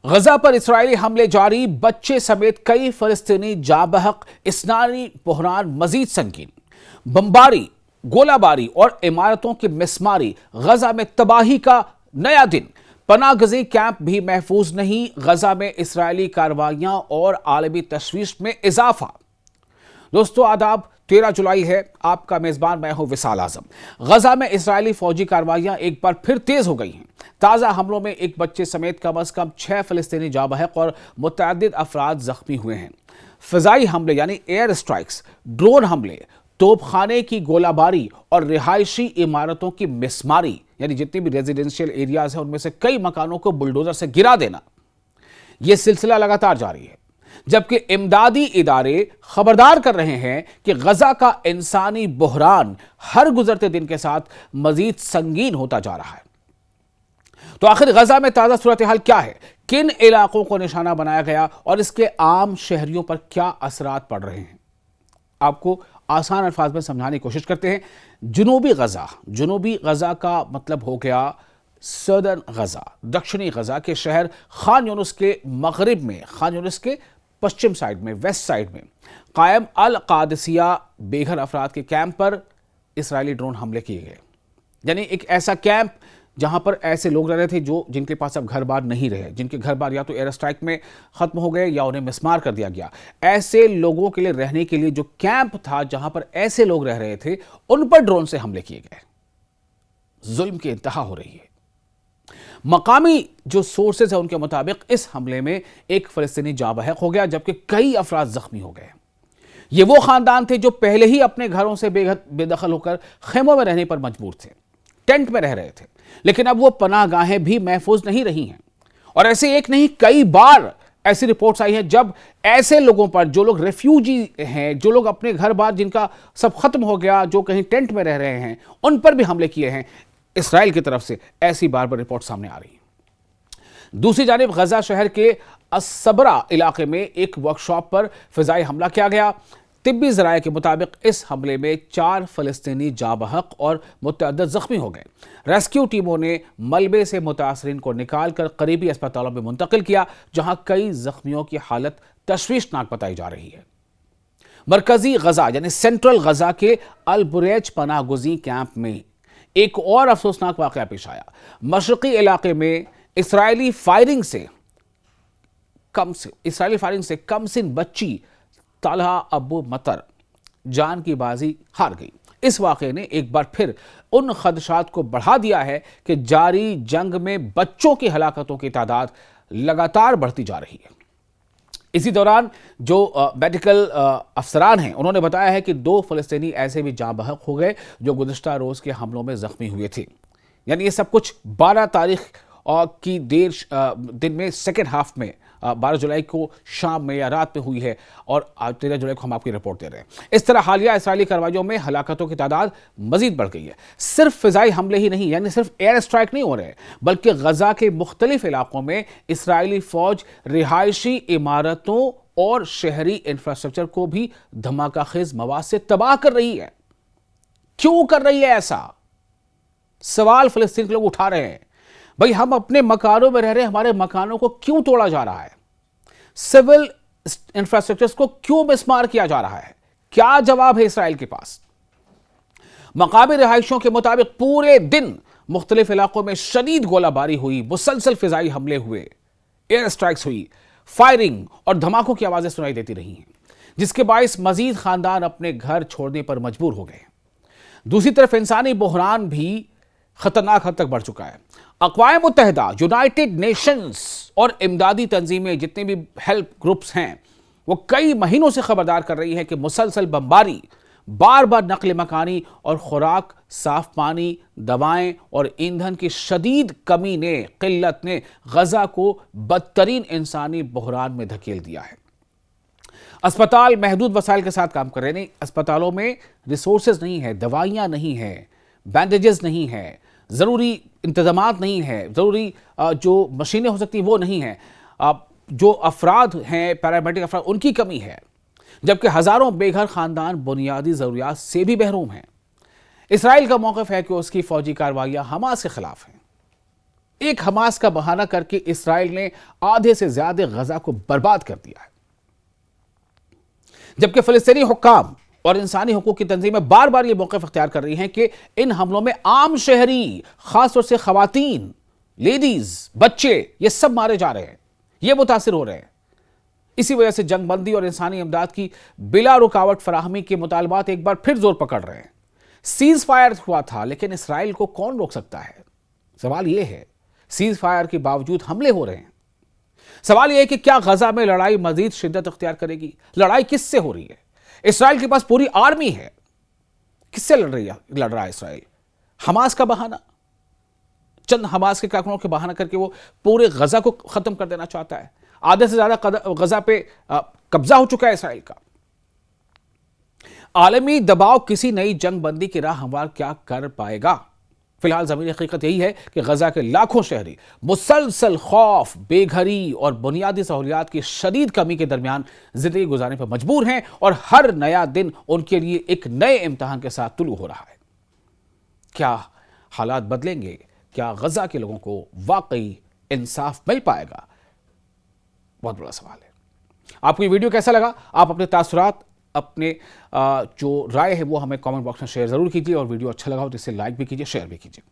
غزہ پر اسرائیلی حملے جاری، بچے سمیت کئی فلسطینی جاں بحق، انسانی بحران مزید سنگین۔ بمباری، گولہ باری اور عمارتوں کی مسماری، غزہ میں تباہی کا نیا دن۔ پناہ گزیں کیمپ بھی محفوظ نہیں، غزہ میں اسرائیلی کارروائیاں اور عالمی تشویش میں اضافہ۔ دوستو آداب، 13 جولائی ہے، آپ کا میزبان میں ہوں وصال اعظم۔ غزہ میں اسرائیلی فوجی کارروائیاں ایک بار پھر تیز ہو گئی ہیں۔ تازہ حملوں میں ایک بچے سمیت کم از کم 6 فلسطینی جاں بحق اور متعدد افراد زخمی ہوئے ہیں۔ فضائی حملے یعنی ایئر اسٹرائکس، ڈرون حملے، توپ خانے کی گولہ باری اور رہائشی عمارتوں کی مسماری، یعنی جتنی بھی ریزیڈنشیل ایریاز ہیں ان میں سے کئی مکانوں کو بلڈوزر سے گرا دینا، یہ سلسلہ لگاتار جاری ہے۔ جبکہ امدادی ادارے خبردار کر رہے ہیں کہ غزہ کا انسانی بحران ہر گزرتے دن کے ساتھ مزید سنگین ہوتا جا رہا ہے۔ تو آخر غزہ میں تازہ صورتحال کیا ہے؟ کن علاقوں کو نشانہ بنایا گیا اور اس کے عام شہریوں پر کیا اثرات پڑ رہے ہیں؟ آپ کو آسان الفاظ میں سمجھانے کی کوشش کرتے ہیں۔ جنوبی غزہ کا مطلب ہو گیا سدرن غزہ، دکشنی غزہ کے شہر خان یونس کے مغرب میں، خان یونس کے پشچم سائیڈ میں، ویسٹ سائیڈ میں قائم القادسیہ بے گھر افراد کے کیمپ پر اسرائیلی ڈرون حملے کیے گئے۔ یعنی ایک ایسا کیمپ جہاں پر ایسے لوگ رہ رہے تھے جن کے پاس اب گھر بار نہیں رہے، جن کے گھر بار یا تو ایئر اسٹرائک میں ختم ہو گئے یا انہیں مسمار کر دیا گیا۔ ایسے لوگوں کے لیے رہنے کے لیے جو کیمپ تھا جہاں پر ایسے لوگ رہ رہے تھے، ان پر ڈرون سے حملے کیے گئے۔ ظلم کی انتہا ہو رہی ہے۔ مقامی جو سورسز ہیں ان کے مطابق اس حملے میں ایک فلسطینی جاں بحق ہو گیا، جبکہ کئی افراد زخمی ہو گئے۔ یہ وہ خاندان تھے جو پہلے ہی اپنے گھروں سے بے دخل ہو کر خیموں میں رہنے پر مجبور تھے، ٹینٹ میں رہ رہے تھے، لیکن اب وہ پناہ گاہیں بھی محفوظ نہیں رہی ہیں۔ اور ایسے ایک نہیں، کئی بار ایسی رپورٹس آئی ہیں جب ایسے لوگوں پر، جو لوگ ریفیوجی ہیں، جو لوگ اپنے گھر بار جن کا سب ختم ہو گیا، جو کہیں ٹینٹ میں رہ رہے ہیں، ان پر بھی حملے کیے ہیں اسرائیل کی طرف سے۔ ایسی بار بار رپورٹ سامنے آ رہی ہیں۔ دوسری جانب غزہ شہر کے الصبرا علاقے میں ایک ورکشاپ پر فضائی حملہ کیا گیا۔ طبی ذرائع کے مطابق اس حملے میں 4 فلسطینی جاں بحق اور متعدد زخمی ہو گئے۔ ریسکیو ٹیموں نے ملبے سے متاثرین کو نکال کر قریبی اسپتالوں میں منتقل کیا، جہاں کئی زخمیوں کی حالت تشویشناک بتائی جا رہی ہے۔ مرکزی غزہ یعنی سینٹرل غزہ کے البریج پناہ گزیں کیمپ میں ایک اور افسوسناک واقعہ پیش آیا۔ مشرقی علاقے میں اسرائیلی فائرنگ سے کم سن بچی طلحہ ابو مطر جان کی بازی ہار گئی۔ اس واقعے نے ایک بار پھر ان خدشات کو بڑھا دیا ہے کہ جاری جنگ میں بچوں کی ہلاکتوں کی تعداد لگاتار بڑھتی جا رہی ہے۔ اسی دوران جو میڈیکل افسران ہیں انہوں نے بتایا ہے کہ 2 فلسطینی ایسے بھی جاں بحق ہو گئے جو گزشتہ روز کے حملوں میں زخمی ہوئے تھے۔ یعنی یہ سب کچھ 12 تاریخ کی دن میں سیکنڈ ہاف میں 12 جولائی کو شام میں یا رات میں ہوئی ہے، اور آج 13 جولائی کو ہم آپ کی رپورٹ دے رہے ہیں۔ اس طرح حالیہ اسرائیلی کارروائیوں میں ہلاکتوں کی تعداد مزید بڑھ گئی ہے۔ صرف فضائی حملے ہی نہیں، یعنی صرف ایئر اسٹرائک نہیں ہو رہے، بلکہ غزہ کے مختلف علاقوں میں اسرائیلی فوج رہائشی عمارتوں اور شہری انفراسٹرکچر کو بھی دھماکہ خیز مواد سے تباہ کر رہی ہے۔ کیوں کر رہی ہے ایسا؟ سوال فلسطین کے لوگ اٹھا رہے ہیں۔ بھئی ہم اپنے مکانوں میں رہ رہے ہیں، ہمارے مکانوں کو کیوں توڑا جا رہا ہے؟ سول انفراسٹرکچرز کو کیوں مسمار کیا جا رہا ہے؟ کیا جواب ہے اسرائیل کے پاس؟ مقامی رہائشیوں کے مطابق پورے دن مختلف علاقوں میں شدید گولہ باری ہوئی، مسلسل فضائی حملے ہوئے، ایئر اسٹرائکس ہوئی، فائرنگ اور دھماکوں کی آوازیں سنائی دیتی رہی ہیں، جس کے باعث مزید خاندان اپنے گھر چھوڑنے پر مجبور ہو گئے۔ دوسری طرف انسانی بحران بھی خطرناک حد تک بڑھ چکا ہے۔ اقوام متحدہ، یونائٹڈ نیشنز اور امدادی تنظیمیں، جتنے بھی ہیلپ گروپس ہیں، وہ کئی مہینوں سے خبردار کر رہی ہیں کہ مسلسل بمباری، بار بار نقل مکانی اور خوراک، صاف پانی، دوائیں اور ایندھن کی شدید کمی نے، قلت نے غزہ کو بدترین انسانی بحران میں دھکیل دیا ہے۔ اسپتال محدود وسائل کے ساتھ کام کر رہے ہیں۔ اسپتالوں میں ریسورسز نہیں ہے، دوائیاں نہیں ہیں، بینڈیجز نہیں ہیں، ضروری انتظامات نہیں ہیں، ضروری جو مشینیں ہو سکتی وہ نہیں ہیں، جو افراد ہیں پیرامیڈک افراد ان کی کمی ہے، جبکہ ہزاروں بے گھر خاندان بنیادی ضروریات سے بھی محروم ہیں۔ اسرائیل کا موقف ہے کہ اس کی فوجی کارروائیاں حماس کے خلاف ہیں۔ ایک حماس کا بہانہ کر کے اسرائیل نے آدھے سے زیادہ غزہ کو برباد کر دیا ہے، جبکہ فلسطینی حکام اور انسانی حقوق کی تنظیمیں بار بار یہ موقف اختیار کر رہی ہیں کہ ان حملوں میں عام شہری، خاص طور سے خواتین، لیڈیز، بچے، یہ سب مارے جا رہے ہیں، یہ متاثر ہو رہے ہیں۔ اسی وجہ سے جنگ بندی اور انسانی امداد کی بلا رکاوٹ فراہمی کے مطالبات ایک بار پھر زور پکڑ رہے ہیں۔ سیز فائر ہوا تھا، لیکن اسرائیل کو کون روک سکتا ہے؟ سوال یہ ہے، سیز فائر کے باوجود حملے ہو رہے ہیں۔ سوال یہ ہے کہ کیا غزہ میں لڑائی مزید شدت اختیار کرے گی؟ لڑائی کس سے ہو رہی ہے؟ اسرائیل کے پاس پوری آرمی ہے، کس سے لڑ رہا ہے اسرائیل؟ حماس کا بہانہ، چند حماس کے کارکنوں کے بہانہ کر کے وہ پورے غزہ کو ختم کر دینا چاہتا ہے۔ آدھے سے زیادہ غزہ پہ قبضہ ہو چکا ہے اسرائیل کا۔ عالمی دباؤ کسی نئی جنگ بندی کی راہ ہموار کیا کر پائے گا؟ فی الحال زمینی حقیقت یہی ہے کہ غزہ کے لاکھوں شہری مسلسل خوف، بے گھری اور بنیادی سہولیات کی شدید کمی کے درمیان زندگی گزارنے پر مجبور ہیں، اور ہر نیا دن ان کے لیے ایک نئے امتحان کے ساتھ طلوع ہو رہا ہے۔ کیا حالات بدلیں گے؟ کیا غزہ کے لوگوں کو واقعی انصاف مل پائے گا؟ بہت بڑا سوال ہے۔ آپ کو یہ ویڈیو کیسا لگا؟ آپ اپنے تاثرات، اپنے جو رائے ہے وہ ہمیں کامنٹ باکس میں شیئر ضرور کیجیے، اور ویڈیو اچھا لگا ہو تو اسے لائک بھی کیجیے، شیئر بھی کیجیے۔